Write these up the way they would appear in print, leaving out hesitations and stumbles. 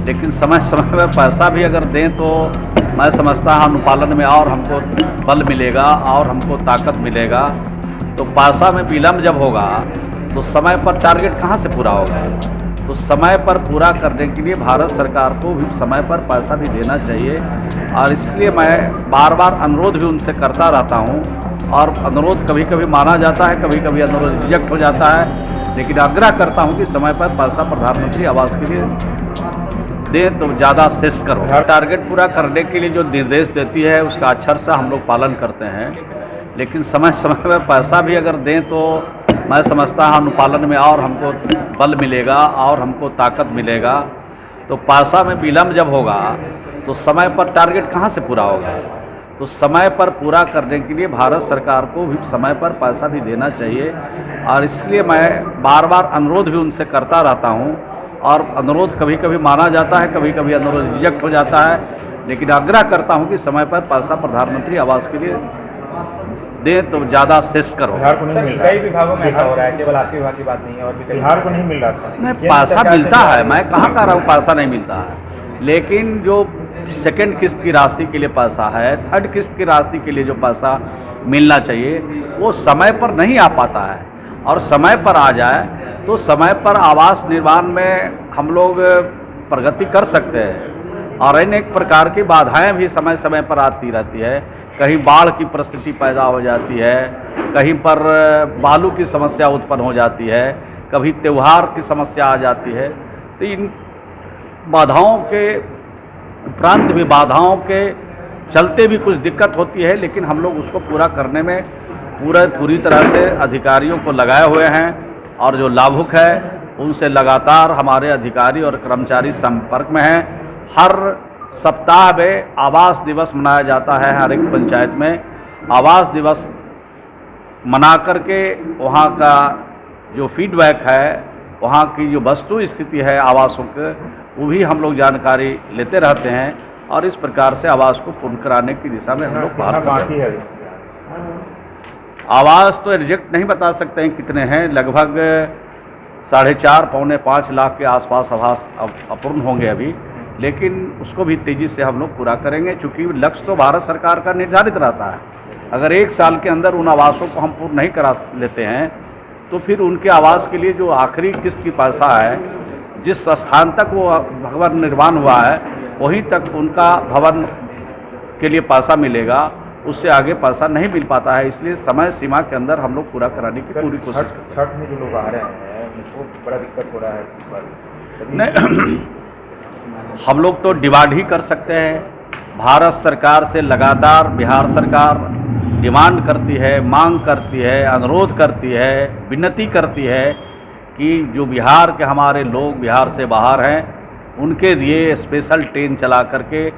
लेकिन समय समय पर पैसा भी अगर दें तो मैं समझता हूँ अनुपालन में और हमको बल मिलेगा और हमको ताकत मिलेगा। तो पैसा में विलम्ब जब होगा तो समय पर टारगेट कहाँ से पूरा होगा। तो समय पर पूरा करने के लिए भारत सरकार को भी समय पर पैसा भी देना चाहिए, और इसलिए मैं बार बार अनुरोध भी उनसे करता रहता हूँ। और अनुरोध कभी कभी माना जाता है, कभी कभी अनुरोध रिजेक्ट हो जाता है, लेकिन आग्रह करता हूँ कि समय पर पैसा प्रधानमंत्री आवास के लिए दें तो ज़्यादा श्रेष्ठ करो। टारगेट पूरा करने के लिए जो निर्देश देती है उसका अक्षर से हम लोग पालन करते हैं, लेकिन समय समय पर पैसा भी अगर दें तो मैं समझता हूँ अनुपालन में और हमको बल मिलेगा और हमको ताकत मिलेगा। तो पैसा में विलम्ब जब होगा तो समय पर टारगेट कहाँ से पूरा होगा। तो समय पर पूरा करने के लिए भारत सरकार को भी समय पर पैसा भी देना चाहिए, और इसलिए मैं बार बार अनुरोध भी उनसे करता रहता हूँ। और अनुरोध कभी कभी माना जाता है, कभी कभी अनुरोध रिजेक्ट हो जाता है, लेकिन आग्रह करता हूँ कि समय पर पैसा प्रधानमंत्री आवास के लिए दें तो ज़्यादा श्रेष्ठ करो। बिहार को नहीं मिल रहा, कई विभागों में ऐसा हो रहा है, केवल आपके विभाग की बात नहीं है और भी बिहार को नहीं मिल रहा। नहीं, पैसा मिलता है, मैं कहाँ कह रहा हूँ पैसा नहीं मिलता है, लेकिन जो सेकंड किस्त की राशि के लिए पैसा है, थर्ड किस्त की राशि के लिए जो पैसा मिलना चाहिए वो समय पर नहीं आ पाता है। और समय पर आ जाए तो समय पर आवास निर्माण में हम लोग प्रगति कर सकते हैं। और अनेक प्रकार की बाधाएं भी समय समय पर आती रहती है, कहीं बाढ़ की परिस्थिति पैदा हो जाती है, कहीं पर बालू की समस्या उत्पन्न हो जाती है, कभी त्यौहार की समस्या आ जाती है। तो इन बाधाओं के उपरांत भी बाधाओं के चलते भी कुछ दिक्कत होती है, लेकिन हम लोग उसको पूरा करने में पूरी तरह से अधिकारियों को लगाए हुए हैं। और जो लाभुक है उनसे लगातार हमारे अधिकारी और कर्मचारी संपर्क में हैं। हर सप्ताह में आवास दिवस मनाया जाता है, हर एक पंचायत में आवास दिवस मना करके वहाँ का जो फीडबैक है, वहाँ की जो वस्तु स्थिति है आवासों के, वो भी हम लोग जानकारी लेते रहते हैं, और इस प्रकार से आवास को पूर्ण कराने की दिशा में हम लोग बाकी है। आवास तो एग्जैक्ट नहीं बता सकते हैं कितने हैं, लगभग 4.5 पौने 5 लाख के आसपास आवास अपूर्ण होंगे अभी, लेकिन उसको भी तेज़ी से हम लोग पूरा करेंगे, क्योंकि लक्ष्य तो भारत सरकार का निर्धारित रहता है। अगर 1 साल के अंदर उन आवासों को हम पूर्ण नहीं करा लेते हैं तो फिर उनके आवास के लिए जो आखिरी किस्त की पैसा है, जिस स्थान तक वो भवन निर्माण हुआ है वहीं तक उनका भवन के लिए पैसा मिलेगा, उससे आगे पैसा नहीं मिल पाता है। इसलिए समय सीमा के अंदर हम लोग पूरा कराने की पूरी कोशिश करते हैं। छठ में जो लोग आ रहे हैं उनको बड़ा दिक्कत हो रहा है इस बार। नहीं, हम लोग तो डिमांड ही कर सकते हैं। भारत सरकार से लगातार बिहार सरकार डिमांड करती है, मांग करती है, अनुरोध करती है, विनती करती है कि जो बिहार के हमारे लोग बिहार से बाहर हैं उनके लिए स्पेशल ट्रेन चला करके,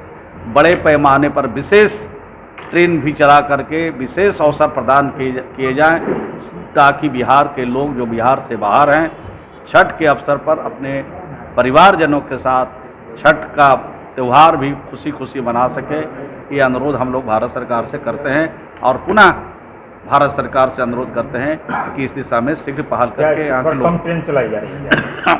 बड़े पैमाने पर विशेष ट्रेन भी चला करके विशेष अवसर प्रदान किए जाएं, ताकि बिहार के लोग जो बिहार से बाहर हैं छठ के अवसर पर अपने परिवारजनों के साथ छठ का त्यौहार भी खुशी खुशी मना सके। ये अनुरोध हम लोग भारत सरकार से करते हैं, और पुनः भारत सरकार से अनुरोध करते हैं कि इस दिशा में शीघ्र पहल करके यहाँ के लोग। ट्रेन चलाई जा रही है?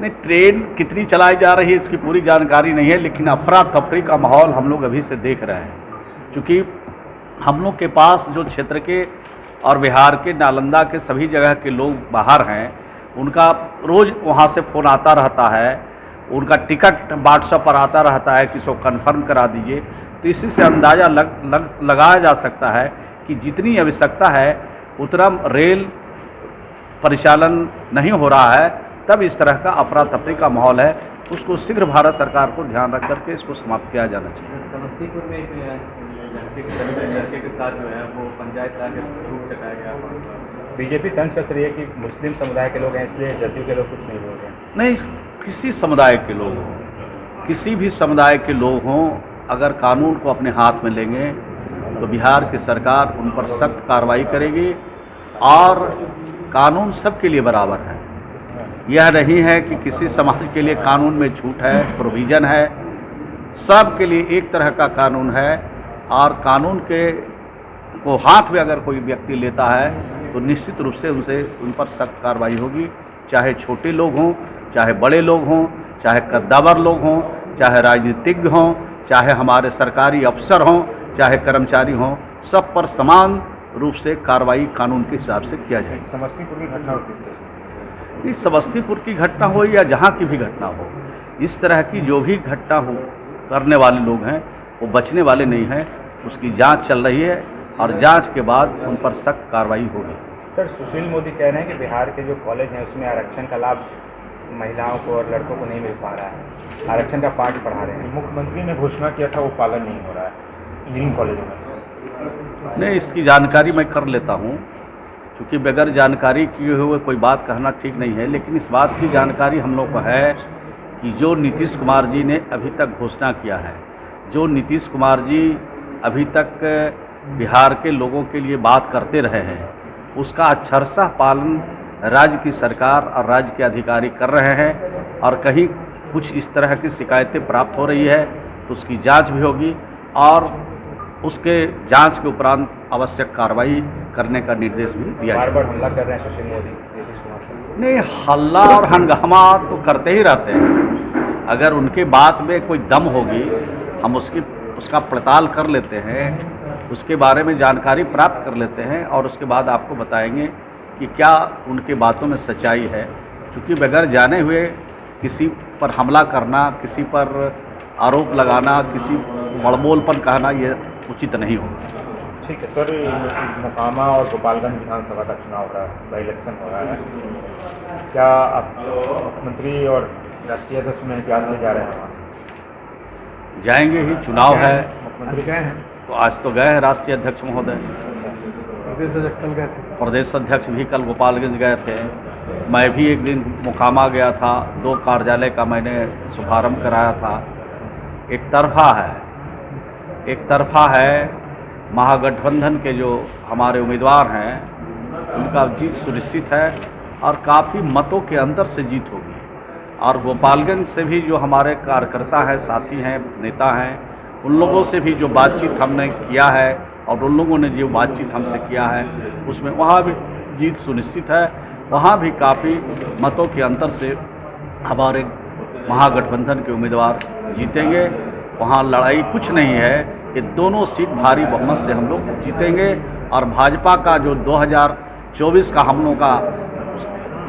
नहीं, ट्रेन कितनी चलाई जा रही है इसकी पूरी जानकारी नहीं है, लेकिन अफरा तफरी का माहौल हम लोग अभी से देख रहे हैं, क्योंकि हम लोग के पास जो क्षेत्र के और बिहार के नालंदा के सभी जगह के लोग बाहर हैं, उनका रोज़ वहाँ से फ़ोन आता रहता है, उनका टिकट व्हाट्सएप पर आता रहता है कि इसको कन्फर्म करा दीजिए। तो इसी से अंदाज़ा लगाया जा सकता है कि जितनी आवश्यकता है उतना रेल परिचालन नहीं हो रहा है, तब इस तरह का अफरा तफरी का माहौल है। उसको शीघ्र भारत सरकार को ध्यान रख करके इसको समाप्त किया जाना चाहिए। समस्तीपुर में लड़के के साथ जो है वो पंचायत लाके छूट चटाया गया। बीजेपी तंज कस रही है कि मुस्लिम समुदाय के लोग हैं इसलिए जदयू के लोग कुछ नहीं बोल रहे हैं। नहीं, किसी समुदाय के लोग हों, किसी भी समुदाय के लोग हों, अगर कानून को अपने हाथ में लेंगे तो बिहार की सरकार उन पर सख्त कार्रवाई करेगी। और कानून सबके लिए बराबर है, यह नहीं है कि किसी समाज के लिए कानून में छूट है, प्रोविज़न है। सब के लिए एक तरह का कानून है, और कानून के को हाथ में अगर कोई व्यक्ति लेता है तो निश्चित रूप से उन पर सख्त कार्रवाई होगी, चाहे छोटे लोग हों चाहे बड़े लोग हों, चाहे कद्दावर लोग हों, चाहे राजनीतिज्ञ हों, चाहे हमारे सरकारी अफसर हों, चाहे कर्मचारी हों, सब पर समान रूप से कार्रवाई कानून के हिसाब से किया जाए। समस्तीपुर की घटना होती है, इस समस्तीपुर की घटना हो या जहाँ की भी घटना हो, इस तरह की जो भी घटना हो करने वाले लोग हैं वो बचने वाले नहीं हैं। उसकी जांच चल रही है और जांच के बाद उन पर सख्त कार्रवाई होगी। सर सुशील मोदी कह रहे हैं कि बिहार के जो कॉलेज हैं उसमें आरक्षण का लाभ महिलाओं को और लड़कों को नहीं मिल पा रहा है, आरक्षण का पाठ पढ़ा रहे हैं। मुख्यमंत्री ने घोषणा किया था, वो पालन नहीं हो रहा है इंजीनियरिंग कॉलेज में। नहीं, इसकी जानकारी मैं कर लेता हूँ, क्योंकि बगैर जानकारी किए हुए कोई बात कहना ठीक नहीं है। लेकिन इस बात की जानकारी हम लोग को है कि जो नीतीश कुमार जी ने अभी तक घोषणा किया है, जो नीतीश कुमार जी अभी तक बिहार के लोगों के लिए बात करते रहे हैं, उसका अक्षरशः पालन राज्य की सरकार और राज्य के अधिकारी कर रहे हैं। और कहीं कुछ इस तरह की शिकायतें प्राप्त हो रही है तो उसकी जांच भी होगी और उसके जांच के उपरांत आवश्यक कार्रवाई करने का निर्देश भी दिया बार जाएगा। बार हमला कर रहे हैं सुशील मोदी नीतीश कुमार पर। नहीं, हल्ला और हंगामा तो करते ही रहते हैं। अगर उनके बात में कोई दम होगी, हम उसका पड़ताल कर लेते हैं, उसके बारे में जानकारी प्राप्त कर लेते हैं और उसके बाद आपको बताएंगे कि क्या उनके बातों में सच्चाई है। क्योंकि बगैर जाने हुए किसी पर हमला करना, किसी पर आरोप लगाना, किसी बड़बोलपन कहना, ये उचित नहीं होगा। ठीक है सर, मोकामा और गोपालगंज विधानसभा का चुनाव हो रहा है, बाई इलेक्शन हो रहा है, क्या आप मुख्यमंत्री और राष्ट्रीय अध्यक्ष में क्या से जा रहे हैं वहाँ? जाएंगे ही, चुनाव है मुख्यमंत्री गए हैं, तो आज तो गए हैं राष्ट्रीय अध्यक्ष महोदय। प्रदेश अध्यक्ष कल गए थे। प्रदेश अध्यक्ष भी कल गोपालगंज गए थे। मैं भी एक दिन मोकामा गया था, 2 कार्यालय का मैंने शुभारंभ कराया था। एक तरफा है महागठबंधन के जो हमारे उम्मीदवार हैं उनका जीत सुनिश्चित है और काफ़ी मतों के अंदर से जीत होगी। और गोपालगंज से भी जो हमारे कार्यकर्ता हैं, साथी हैं, नेता हैं, उन लोगों से भी जो बातचीत हमने किया है और उन लोगों ने जो बातचीत हमसे किया है उसमें वहाँ भी जीत सुनिश्चित है। वहाँ भी काफ़ी मतों के अंतर से हमारे महागठबंधन के उम्मीदवार जीतेंगे। वहाँ लड़ाई कुछ नहीं है, ये दोनों सीट भारी बहुमत से हम लोग जीतेंगे। और भाजपा का जो 2024 का हम लोगों का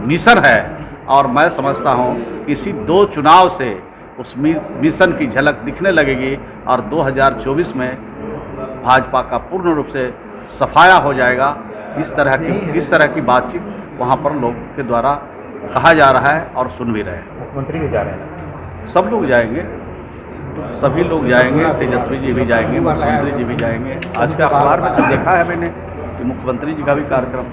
मिशन है, और मैं समझता हूँ इसी 2 चुनाव से उस मिशन की झलक दिखने लगेगी और 2024 में भाजपा का पूर्ण रूप से सफाया हो जाएगा। इस तरह की बातचीत वहाँ पर लोग के द्वारा कहा जा रहा है और सुन भी रहे हैं। मुख्यमंत्री भी जा रहे हैं, सब लोग जाएंगे, सभी लोग जाएंगे, तेजस्वी जी भी जाएंगे, मुख्यमंत्री जी भी जाएंगे। आज के अखबार में तो देखा है मैंने कि मुख्यमंत्री जी का भी कार्यक्रम